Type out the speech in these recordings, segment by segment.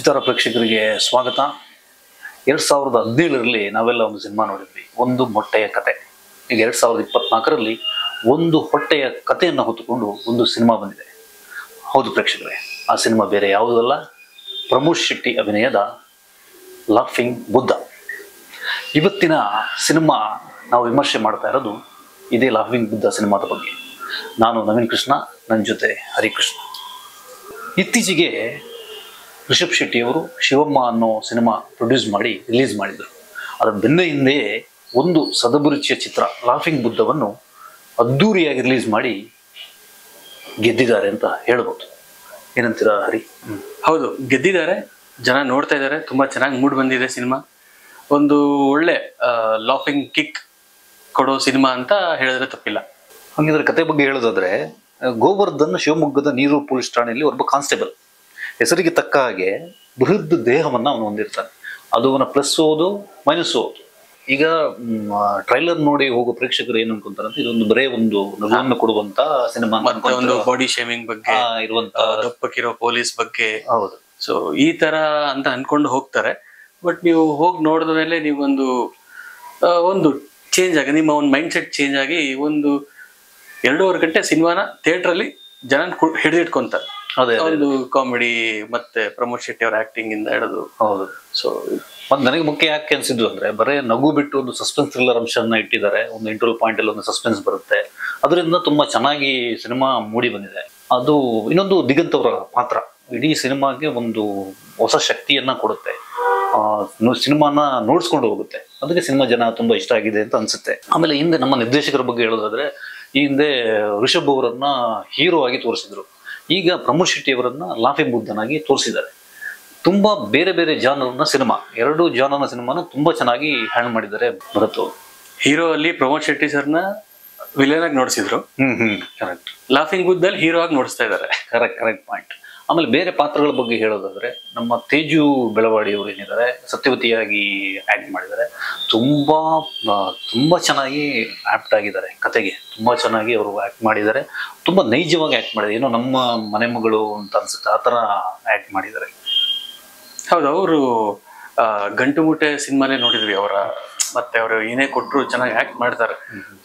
ಚಿತ್ತಾರ ಪ್ರೇಕ್ಷಕರಿಗೆ ಸ್ವಾಗತ. 2017ರಲ್ಲಿ ನಾವೆಲ್ಲ ಒಂದು ಸಿನಿಮಾ ನೋಡಿದ್ವಿ, ಒಂದು ಮೊಟ್ಟೆಯ ಕತೆ. ಈಗ 2024ರಲ್ಲಿ ಒಂದು ಹೊಟ್ಟೆಯ ಕಥೆಯನ್ನು ಹೊತ್ತುಕೊಂಡು ಒಂದು ಸಿನಿಮಾ ಬಂದಿದೆ. ಹೌದು ಪ್ರೇಕ್ಷಕರೇ, ಆ ಸಿನಿಮಾ ಬೇರೆ ಯಾವುದಲ್ಲ, ಪ್ರಮೋದ್ ಶೆಟ್ಟಿ ಅಭಿನಯದ ಲಾಫಿಂಗ್ ಬುದ್ಧ. ಇವತ್ತಿನ ಸಿನಿಮಾ ನಾವು ವಿಮರ್ಶೆ ಮಾಡ್ತಾ ಇರೋದು ಇದೇ ಲಾಫಿಂಗ್ ಬುದ್ಧ ಸಿನಿಮಾದ ಬಗ್ಗೆ. ನಾನು ನವೀನ್ ಕೃಷ್ಣ, ನನ್ನ ಜೊತೆ ಹರಿಕೃಷ್ಣ. ಇತ್ತೀಚೆಗೆ ರಿಷಬ್ ಶೆಟ್ಟಿಯವರು ಶಿವಮ್ಮ ಅನ್ನೋ ಸಿನಿಮಾ ಪ್ರೊಡ್ಯೂಸ್ ಮಾಡಿ ರಿಲೀಸ್ ಮಾಡಿದರು. ಅದರ ಬೆನ್ನ ಹಿಂದೆ ಒಂದು ಸದಭಿರುಚಿಯ ಚಿತ್ರ ಲಾಫಿಂಗ್ ಬುದ್ಧವನ್ನು ಅದ್ದೂರಿಯಾಗಿ ರಿಲೀಸ್ ಮಾಡಿ ಗೆದ್ದಿದ್ದಾರೆ ಅಂತ ಹೇಳ್ಬೋದು. ಏನಂತೀರಾ ಹರಿ? ಹೌದು, ಗೆದ್ದಿದ್ದಾರೆ, ಜನ ನೋಡ್ತಾ ಇದ್ದಾರೆ, ತುಂಬಾ ಚೆನ್ನಾಗಿ ಮೂಡ್ ಬಂದಿದೆ ಸಿನಿಮಾ. ಒಂದು ಒಳ್ಳೆ ಲಾಫಿಂಗ್ ಕಿಕ್ ಕೊಡೋ ಸಿನಿಮಾ ಅಂತ ಹೇಳಿದ್ರೆ ತಪ್ಪಿಲ್ಲ. ಹಾಗಿದ್ರೆ ಕತೆ ಬಗ್ಗೆ ಹೇಳೋದಾದ್ರೆ, ಗೋವರ್ಧನ್ ಶಿವಮೊಗ್ಗದ ನೀರು ಪೊಲೀಸ್ ಠಾಣೆಯಲ್ಲಿ ಒಬ್ಬ ಕಾನ್ಸ್ಟೇಬಲ್. ಹೆಸರಿಗೆ ತಕ್ಕ ಹಾಗೆ ಬೃಹತ್ ದೇಹವನ್ನ ಅವನು ಹೊಂದಿರ್ತಾನೆ. ಅದು ಅವನ ಪ್ಲಸ್ ಓದು ಮೈನಸ್ ಓದು. ಈಗ ಟ್ರೈಲರ್ ನೋಡಿ ಹೋಗೋ ಪ್ರೇಕ್ಷಕರು ಏನು ಅನ್ಕೊಂತಾರಂತ, ಇದೊಂದು ಬರೇ ಒಂದು ನಗುವನ್ನು ಕೊಡುವಂತ ಸಿನಿಮಾ, ಮತ್ತೆ ಒಂದು ಬಾಡಿ ಶೇಮಿಂಗ್ ಬಗ್ಗೆ ಇರುವಂತ ದಪ್ಪಕ್ಕಿರೋ ಪೊಲೀಸ್ ಬಗ್ಗೆ. ಹೌದು, ಸೊ ಈ ತರ ಅಂತ ಅನ್ಕೊಂಡು ಹೋಗ್ತಾರೆ. ಬಟ್ ನೀವು ಹೋಗಿ ನೋಡಿದ ಮೇಲೆ ನೀವೊಂದು ಒಂದು ಚೇಂಜ್ ಆಗಿ, ನಿಮ್ಮ ಒಂದು ಮೈಂಡ್ ಸೆಟ್ ಚೇಂಜ್ ಆಗಿ ಒಂದು 2.5 ಗಂಟೆ ಸಿನಿಮಾನ ಥಿಯೇಟರ್ ಅಲ್ಲಿ ಜನ ಹಿಡಿದಿಟ್ಕೊಂತಾರೆ. ಒಂದು ಕಾಮಿಡಿ ಮತ್ತೆ ಪ್ರಮೋದ್ ಶೆಟ್ಟಿ ಅವರ ಆಕ್ಟಿಂಗ್ ಇಂದ ಹಿಡಿದು. ಹೌದು. ಸೊ ಮತ್ತೆ ನನಗೆ ಮುಖ್ಯ ಯಾಕೆ ಅನ್ಸಿದ್ದು ಅಂದ್ರೆ, ಬರೇ ನಗು ಬಿಟ್ಟು ಒಂದು ಸಸ್ಪೆನ್ಸ್ ಥ್ರಿಲ್ಲರ್ ಅಂಶನ ಇಟ್ಟಿದ್ದಾರೆ. ಒಂದು ಇಂಟರ್ವಲ್ ಪಾಯಿಂಟ್ ಅಲ್ಲಿ ಒಂದು ಸಸ್ಪೆನ್ಸ್ ಬರುತ್ತೆ, ಅದರಿಂದ ತುಂಬಾ ಚೆನ್ನಾಗಿ ಸಿನಿಮಾ ಮೂಡಿ ಬಂದಿದೆ. ಅದು ಇನ್ನೊಂದು ದಿಗಂತ್ ಅವರ ಪಾತ್ರ ಇಡೀ ಸಿನಿಮಾಗೆ ಒಂದು ಹೊಸ ಶಕ್ತಿಯನ್ನ ಕೊಡುತ್ತೆ, ಸಿನಿಮಾನ ನೋಡ್ಸ್ಕೊಂಡು ಹೋಗುತ್ತೆ. ಅದಕ್ಕೆ ಸಿನಿಮಾ ಜನ ತುಂಬಾ ಇಷ್ಟ ಆಗಿದೆ ಅಂತ ಅನ್ಸುತ್ತೆ. ಆಮೇಲೆ ಹಿಂದೆ ನಮ್ಮ ನಿರ್ದೇಶಕರ ಬಗ್ಗೆ ಹೇಳೋದಾದ್ರೆ, ಈ ಹಿಂದೆ ರಿಷಬ್ ಅವರನ್ನ ಹೀರೋ ಆಗಿ ತೋರಿಸಿದ್ರು. ಈಗ ಪ್ರಮೋದ್ ಶೆಟ್ಟಿ ಅವರನ್ನ ಲಾಫಿಂಗ್ ಬುದ್ಧನಾಗಿ ತೋರಿಸಿದ್ದಾರೆ. ತುಂಬಾ ಬೇರೆ ಬೇರೆ ಜಾನರ್ನ ಸಿನಿಮಾ, 2 ಜಾನರ್ನ ಸಿನಿಮಾನ ತುಂಬಾ ಚೆನ್ನಾಗಿ ಹ್ಯಾಂಡಲ್ ಮಾಡಿದ್ದಾರೆ ಭರತ್. ಹೀರೋ ಅಲ್ಲಿ ಪ್ರಮೋದ್ ಶೆಟ್ಟಿ ಸರ್ನ ವಿಲನ್ ಆಗಿ ನೋಡಿಸಿದ್ರು. ಕರೆಕ್ಟ್. ಲಾಫಿಂಗ್ ಬುದ್ಧಲ್ಲಿ ಹೀರೋ ಆಗಿ ನೋಡಿಸ್ತಾ ಇದ್ದಾರೆ. Correct point. ಆಮೇಲೆ ಬೇರೆ ಪಾತ್ರಗಳ ಬಗ್ಗೆ ಹೇಳೋದಾದ್ರೆ, ನಮ್ಮ ತೇಜು ಬೆಳವಾಡಿ ಅವರು ಏನಿದ್ದಾರೆ, ಸತ್ಯವತಿಯಾಗಿ ಆಕ್ಟ್ ಮಾಡಿದ್ದಾರೆ. ತುಂಬಾ ಚೆನ್ನಾಗಿ ಆಪ್ಟ್ ಆಗಿದ್ದಾರೆ ಕತೆಗೆ. ತುಂಬಾ ಚೆನ್ನಾಗಿ ಅವರು ಆಕ್ಟ್ ಮಾಡಿದ್ದಾರೆ. ತುಂಬಾ ನೈಜವಾಗಿ ಆಕ್ಟ್ ಮಾಡಿದ್ದಾರೆ. ಏನೋ ನಮ್ಮ ಮನೆ ಮಗಳು ಅಂತ ಅನ್ಸುತ್ತೆ, ಆ ತರ ಆಕ್ಟ್ ಮಾಡಿದ್ದಾರೆ. ಹೌದು, ಅವರು ಗಂಟು ಮೂಟೆ ಸಿನಿಮಾಲೇ ನೋಡಿದ್ವಿ ಅವರ. ಮತ್ತೆ ಅವರು ಏನೇ ಕೊಟ್ಟರು ಚೆನ್ನಾಗಿ ಆಕ್ಟ್ ಮಾಡ್ತಾರೆ.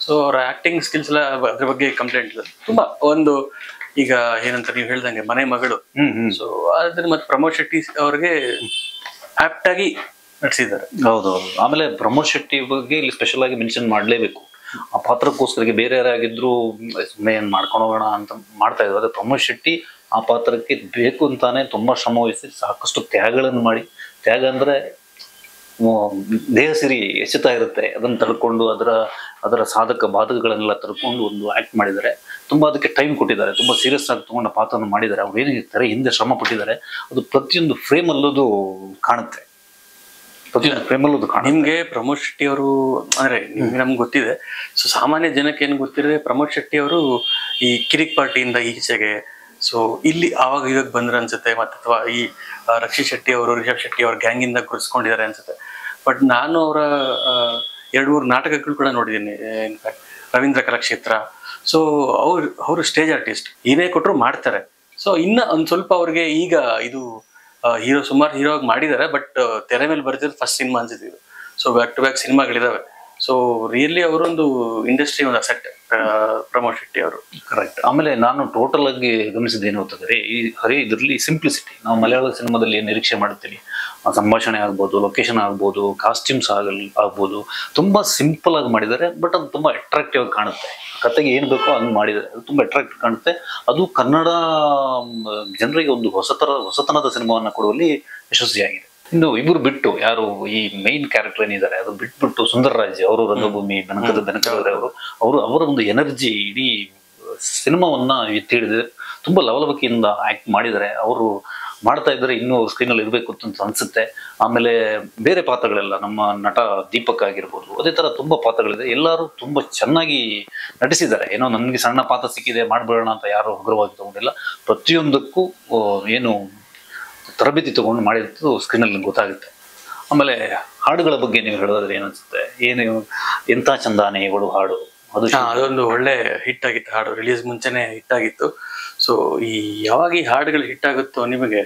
ಸೊ ಅವರ ಆಕ್ಟಿಂಗ್ ಸ್ಕಿಲ್ಸ್ ಎಲ್ಲ ಅದ್ರ ಬಗ್ಗೆ ಕಂಪ್ಲೇಂಟ್ ಇಲ್ಲ. ತುಂಬಾ ಒಂದು ಈಗ ಏನಂತ ನೀವು ಹೇಳ್ದಂಗೆ ಮನೆ ಮಗಳು. ಸೊ ಅದ್ರ ಮತ್ತೆ ಪ್ರಮೋದ್ ಶೆಟ್ಟಿ ಅವ್ರಿಗೆ ಆಪ್ಟ್ ಆಗಿ ನಟಿಸಿದ್ದಾರೆ. ಹೌದೌದು. ಆಮೇಲೆ ಪ್ರಮೋದ್ ಶೆಟ್ಟಿ ಬಗ್ಗೆ ಇಲ್ಲಿ ಸ್ಪೆಷಲ್ ಆಗಿ ಮೆನ್ಷನ್ ಮಾಡ್ಲೇಬೇಕು. ಆ ಪಾತ್ರಕ್ಕೋಸ್ಕರ ಬೇರೆ ಯಾರಾಗಿದ್ರು ಸುಮ್ಮನೆ ಏನ್ ಮಾಡ್ಕೊಂಡು ಹೋಗೋಣ ಅಂತ ಮಾಡ್ತಾ ಇದ್ರು. ಅದೇ ಪ್ರಮೋದ್ ಶೆಟ್ಟಿ ಆ ಪಾತ್ರಕ್ಕೆ ಬೇಕು ಅಂತಾನೆ ತುಂಬಾ ಶ್ರಮ ವಹಿಸಿ ಸಾಕಷ್ಟು ತ್ಯಾಗಗಳನ್ನು ಮಾಡಿ, ತ್ಯಾಗ ಅಂದ್ರೆ ದೇಹ ಸಿರಿ ಎಚ್ಚುತ್ತಾ ಇರುತ್ತೆ, ಅದನ್ನ ತಡ್ಕೊಂಡು ಅದರ ಸಾಧಕ ಬಾಧಕಗಳನ್ನೆಲ್ಲ ತಡ್ಕೊಂಡು ಒಂದು ಆಕ್ಟ್ ಮಾಡಿದ್ದಾರೆ. ತುಂಬಾ ಅದಕ್ಕೆ ಟೈಮ್ ಕೊಟ್ಟಿದ್ದಾರೆ, ತುಂಬಾ ಸೀರಿಯಸ್ ಆಗಿ ತಗೊಂಡ ಪಾತ್ರವನ್ನು ಮಾಡಿದ್ದಾರೆ. ಅವ್ರು ಏನಿರ್ತಾರೆ ಹಿಂದೆ ಶ್ರಮ ಪಟ್ಟಿದ್ದಾರೆ, ಅದು ಪ್ರತಿಯೊಂದು ಫ್ರೇಮ್ ಅಲ್ಲೋದು ಕಾಣುತ್ತೆ. ಪ್ರತಿಯೊಂದು ಫ್ರೇಮ್ ಅಲ್ಲೋದು ಕಾಣುತ್ತೆ. ನಿಮ್ಗೆ ಪ್ರಮೋದ್ ಶೆಟ್ಟಿ ಅವರು ಅಂದ್ರೆ ನಮ್ಗೆ ಗೊತ್ತಿದೆ. ಸೊ ಸಾಮಾನ್ಯ ಜನಕ್ಕೆ ಏನ್ ಗೊತ್ತಿದ್ರೆ, ಪ್ರಮೋದ್ ಶೆಟ್ಟಿ ಅವರು ಈ ಕಿರಿಕ್ ಪಾರ್ಟಿಯಿಂದ ಈಚೆಗೆ ಸೊ ಇಲ್ಲಿ ಆವಾಗ ಇವಾಗ ಬಂದ್ರೆ ಅನ್ಸುತ್ತೆ. ಮತ್ತೆ ಅಥವಾ ಈ ರಕ್ಷಿತ್ ಶೆಟ್ಟಿ ಅವರು, ರಿಷಬ್ ಶೆಟ್ಟಿ ಅವ್ರ ಗ್ಯಾಂಗ್ ಇಂದ ಗುರುತಿಸ್ಕೊಂಡಿದ್ದಾರೆ ಅನ್ಸುತ್ತೆ. ಬಟ್ ನಾನು ಅವರ 2-3 ನಾಟಕಗಳು ಕೂಡ ನೋಡಿದ್ದೀನಿ. ಇನ್ಫ್ಯಾಕ್ಟ್ ರವೀಂದ್ರ ಕಲಾಕ್ಷೇತ್ರ. ಸೊ ಅವರು ಸ್ಟೇಜ್ ಆರ್ಟಿಸ್ಟ್, ಏನೇ ಕೊಟ್ಟರು ಮಾಡ್ತಾರೆ. ಸೊ ಇನ್ನ ಒಂದ್ ಸ್ವಲ್ಪ ಅವ್ರಿಗೆ ಈಗ ಇದು ಹೀರೋ, ಸುಮಾರು ಹೀರೋ ಆಗಿ ಮಾಡಿದ್ದಾರೆ. ಬಟ್ ತೆರೆ ಮೇಲೆ ಬರ್ತಿರೋದು ಫಸ್ಟ್ ಸಿನಿಮಾ ಅನ್ಸುತ್ತೆ ಇದು. ಸೊ ಬ್ಯಾಕ್ ಟು ಬ್ಯಾಕ್ ಸಿನಿಮಾಗಳಿದಾವೆ. ಸೊ ರಿಯಲಿ ಅವರೊಂದು ಇಂಡಸ್ಟ್ರಿ ಒಂದು ಅಸೆಟ್ ಪ್ರಮೋದ್ ಶೆಟ್ಟಿ ಅವರು. ಕರೆಕ್ಟ್. ಆಮೇಲೆ ನಾನು ಟೋಟಲ್ ಆಗಿ ಗಮನಿಸಿದ್ದೇನು ಅಂತಂದ್ರೆ, ಈ ಇದರಲ್ಲಿ ಸಿಂಪ್ಲಿಸಿಟಿ. ನಾವು ಮಲಯಾಳ ಸಿನಿಮಾದಲ್ಲಿ ಏನು ನಿರೀಕ್ಷೆ ಮಾಡುತ್ತೀವಿ, ಸಂಭಾಷಣೆ ಆಗ್ಬೋದು, ಲೊಕೇಶನ್ ಆಗ್ಬೋದು, ಕಾಸ್ಟ್ಯೂಮ್ಸ್ ಆಗ್ಬೋದು, ತುಂಬಾ ಸಿಂಪಲ್ ಆಗಿ ಮಾಡಿದ್ದಾರೆ. ಬಟ್ ಅದು ತುಂಬಾ ಅಟ್ರಾಕ್ಟಿವ್ ಆಗಿ ಕಾಣುತ್ತೆ. ಕತೆಗೆ ಏನ್ ಬೇಕೋ ಹಂಗೆ ಮಾಡಿದ್ದಾರೆ, ಅದು ತುಂಬಾ ಅಟ್ರಾಕ್ಟಿವ್ ಕಾಣುತ್ತೆ. ಅದು ಕನ್ನಡ ಜನರಿಗೆ ಒಂದು ಹೊಸತನದ ಸಿನಿಮಾವನ್ನ ಕೊಡುವಲ್ಲಿ ಯಶಸ್ವಿಯಾಗಿದೆ. ಇನ್ನು ಇಬ್ರು ಬಿಟ್ಟು, ಯಾರು ಈ ಮೈನ್ ಕ್ಯಾರೆಕ್ಟರ್ ಏನಿದ್ದಾರೆ ಅದು ಬಿಟ್ಬಿಟ್ಟು ಸುಂದರರಾಜ್ ಅವರು, ರಂಗಭೂಮಿ ಬೆನಕದ ಅವರು ಅವರ ಒಂದು ಎನರ್ಜಿ ಇಡೀ ಸಿನಿಮಾವನ್ನ ಎತ್ತಿ ಹಿಡಿದಿದೆ. ತುಂಬಾ ಲವಲವಿಕೆಯಿಂದ ಆಕ್ಟ್ ಮಾಡಿದ್ದಾರೆ. ಅವರು ಮಾಡ್ತಾ ಇದ್ದಾರೆ, ಇನ್ನೂ ಸ್ಕ್ರೀನ್ ಅಲ್ಲಿ ಇರ್ಬೇಕು ಅಂತ ಅನ್ಸುತ್ತೆ. ಆಮೇಲೆ ಬೇರೆ ಪಾತ್ರಗಳೆಲ್ಲ, ನಮ್ಮ ನಟ ದೀಪಕ್ ಆಗಿರ್ಬೋದು, ಅದೇ ತರ ತುಂಬಾ ಪಾತ್ರಗಳಿದೆ. ಎಲ್ಲರೂ ತುಂಬಾ ಚೆನ್ನಾಗಿ ನಟಿಸಿದ್ದಾರೆ. ಏನೋ ನನ್ಗೆ ಸಣ್ಣ ಪಾತ್ರ ಸಿಕ್ಕಿದೆ ಮಾಡ್ಬೇಡೋಣ ಅಂತ ಯಾರು ಹಗುರವಾಗಿ ತಗೊಂಡಿಲ್ಲ. ಪ್ರತಿಯೊಂದಕ್ಕೂ ಏನು ತರಬೇತಿ ತಗೊಂಡು ಮಾಡಿದ್ದು ಸ್ಕ್ರೀನ್ ಅಲ್ಲಿ ಗೊತ್ತಾಗುತ್ತೆ. ಆಮೇಲೆ ಹಾಡುಗಳ ಬಗ್ಗೆ ನೀವು ಹೇಳೋದಾದ್ರೆ ಏನನ್ಸುತ್ತೆ? ಎಂತ ಚಂದಾನೆಗಳು ಹಾಡು, ಅದೊಂದು ಒಳ್ಳೆ ಹಿಟ್ ಆಗಿತ್ತು. ಹಾಡು ರಿಲೀಸ್ ಮುಂಚೆನೆ ಹಿಟ್ ಆಗಿತ್ತು. ಸೊ ಈ ಯಾವಾಗ ಈ ಹಾಡುಗಳು ಹಿಟ್ ಆಗುತ್ತೋ ನಿಮಗೆ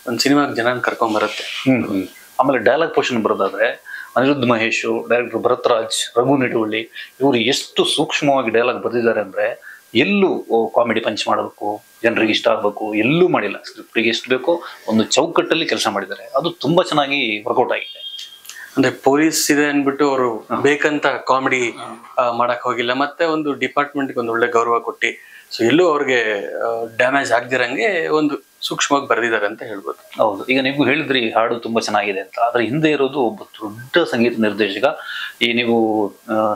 ಒಂದು ಸಿನಿಮಾಗೆ ಜನ ಕರ್ಕೊಂಡ್ ಬರುತ್ತೆ. ಆಮೇಲೆ ಡೈಲಾಗ್ ಪೋರ್ಷನ್ ಬರೋದಾದ್ರೆ ಅನಿರುದ್ಧ ಮಹೇಶ್, ಡೈರೆಕ್ಟರ್ ಭರತ್ ರಾಜ್, ರಘು ನಿಡುವಳ್ಳಿ ಇವರು ಎಷ್ಟು ಸೂಕ್ಷ್ಮವಾಗಿ ಡೈಲಾಗ್ ಬರೆದಿದ್ದಾರೆ ಅಂದ್ರೆ ಎಲ್ಲೂ ಕಾಮಿಡಿ ಪಂಚ್ ಮಾಡಬೇಕು, ಜನರಿಗೆ ಇಷ್ಟ ಆಗ್ಬೇಕು, ಎಲ್ಲೂ ಮಾಡಿಲ್ಲ. ಸ್ಕ್ರಿಪ್ಟಿಗೆ ಎಷ್ಟು ಬೇಕೋ ಒಂದು ಚೌಕಟ್ಟಲ್ಲಿ ಕೆಲಸ ಮಾಡಿದ್ದಾರೆ. ಅದು ತುಂಬಾ ಚೆನ್ನಾಗಿ ವರ್ಕೌಟ್ ಆಗಿದೆ. ಅಂದ್ರೆ ಪೊಲೀಸ್ ಇದೆ ಅನ್ಬಿಟ್ಟು ಅವರು ಬೇಕಂತ ಕಾಮಿಡಿ ಮಾಡಕ್ ಹೋಗಿಲ್ಲ, ಮತ್ತೆ ಒಂದು ಡಿಪಾರ್ಟ್ಮೆಂಟ್ಗೆ ಒಂದು ಒಳ್ಳೆ ಗೌರವ ಕೊಟ್ಟಿ, ಸೊ ಎಲ್ಲೂ ಅವ್ರಿಗೆ ಡ್ಯಾಮೇಜ್ ಆಗ್ದಿರಂಗೆ ಒಂದು ಸೂಕ್ಷ್ಮವಾಗಿ ಬರೆದಿದ್ದಾರೆ ಅಂತ ಹೇಳ್ಬೋದು. ಹೌದು, ಈಗ ನೀವು ಹೇಳಿದ್ರಿ ಹಾಡು ತುಂಬಾ ಚೆನ್ನಾಗಿದೆ ಅಂತ. ಅದ್ರ ಹಿಂದೆ ಇರೋದು ಒಬ್ಬ ದೊಡ್ಡ ಸಂಗೀತ ನಿರ್ದೇಶಕ. ಈ ನೀವು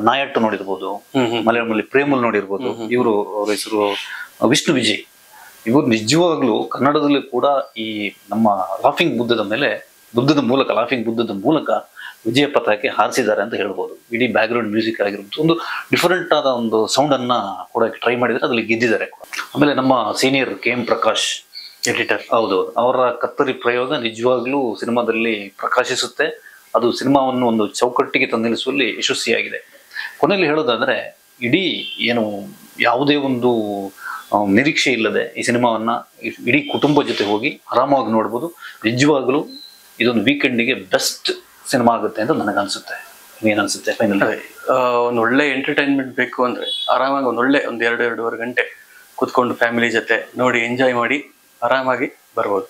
ನಾಯಟ್ಟು ನೋಡಿರ್ಬೋದು, ಮಲಯಾಳಂನಲ್ಲಿ ಪ್ರೇಮಲ್ ನೋಡಿರ್ಬೋದು. ಇವರು ಅವ್ರ ಹೆಸರು ವಿಷ್ಣು ವಿಜಯ್. ಇವರು ನಿಜವಾಗ್ಲೂ ಕನ್ನಡದಲ್ಲಿ ಕೂಡ ಈ ನಮ್ಮ ಲಾಫಿಂಗ್ ಬುದ್ಧದ ಮೂಲಕ ವಿಜಯ ಪತಾಕೆ ಹಾರಿಸಿದ್ದಾರೆ ಅಂತ ಹೇಳ್ಬೋದು. ಇಡೀ ಬ್ಯಾಕ್ ಗ್ರೌಂಡ್ ಮ್ಯೂಸಿಕ್ ಆಗಿರ್ಬೋದು, ಒಂದು ಡಿಫರೆಂಟ್ ಆದ ಒಂದು ಸೌಂಡ್ ಅನ್ನ ಕೊಡಕ್ಕೆ ಟ್ರೈ ಮಾಡಿದ್ರೆ ಅದ್ರಲ್ಲಿ ಗೆದ್ದಿದ್ದಾರೆ. ಆಮೇಲೆ ನಮ್ಮ ಸೀನಿಯರ್ KM ಪ್ರಕಾಶ್ ಎಡಿಟರ್, ಹೌದು, ಅವರ ಕತ್ತರಿ ಪ್ರಯೋಗ ನಿಜವಾಗ್ಲೂ ಸಿನಿಮಾದಲ್ಲಿ ಪ್ರಕಾಶಿಸುತ್ತೆ. ಅದು ಸಿನಿಮಾವನ್ನು ಒಂದು ಚೌಕಟ್ಟಿಗೆ ತಂದಿಳಿಸುವಲ್ಲಿ ಯಶಸ್ವಿಯಾಗಿದೆ. ಕೊನೆಯಲ್ಲಿ ಹೇಳೋದಾದ್ರೆ ಇಡೀ ಏನು ಯಾವುದೇ ಒಂದು ನಿರೀಕ್ಷೆ ಇಲ್ಲದೆ ಈ ಸಿನಿಮಾವನ್ನ ಇಡೀ ಕುಟುಂಬ ಜೊತೆ ಹೋಗಿ ಆರಾಮಾಗಿ ನೋಡ್ಬೋದು. ನಿಜವಾಗ್ಲೂ ಇದೊಂದು ವೀಕೆಂಡಿಗೆ ಬೆಸ್ಟ್ ಸಿನಿಮಾ ಆಗುತ್ತೆ ಅಂತ ನನಗನ್ಸುತ್ತೆ. ಏನ್ಸುತ್ತೆ ಫೈನಲ್? ಒಂದು ಒಳ್ಳೆ ಎಂಟರ್ಟೈನ್ಮೆಂಟ್ ಬೇಕು ಅಂದ್ರೆ ಆರಾಮಾಗಿ ಒಂದ್ 2-2.5 ಗಂಟೆ ಕುತ್ಕೊಂಡು ಫ್ಯಾಮಿಲಿ ಜೊತೆ ನೋಡಿ ಎಂಜಾಯ್ ಮಾಡಿ ಆರಾಮಾಗಿ ಬರ್ಬೋದು.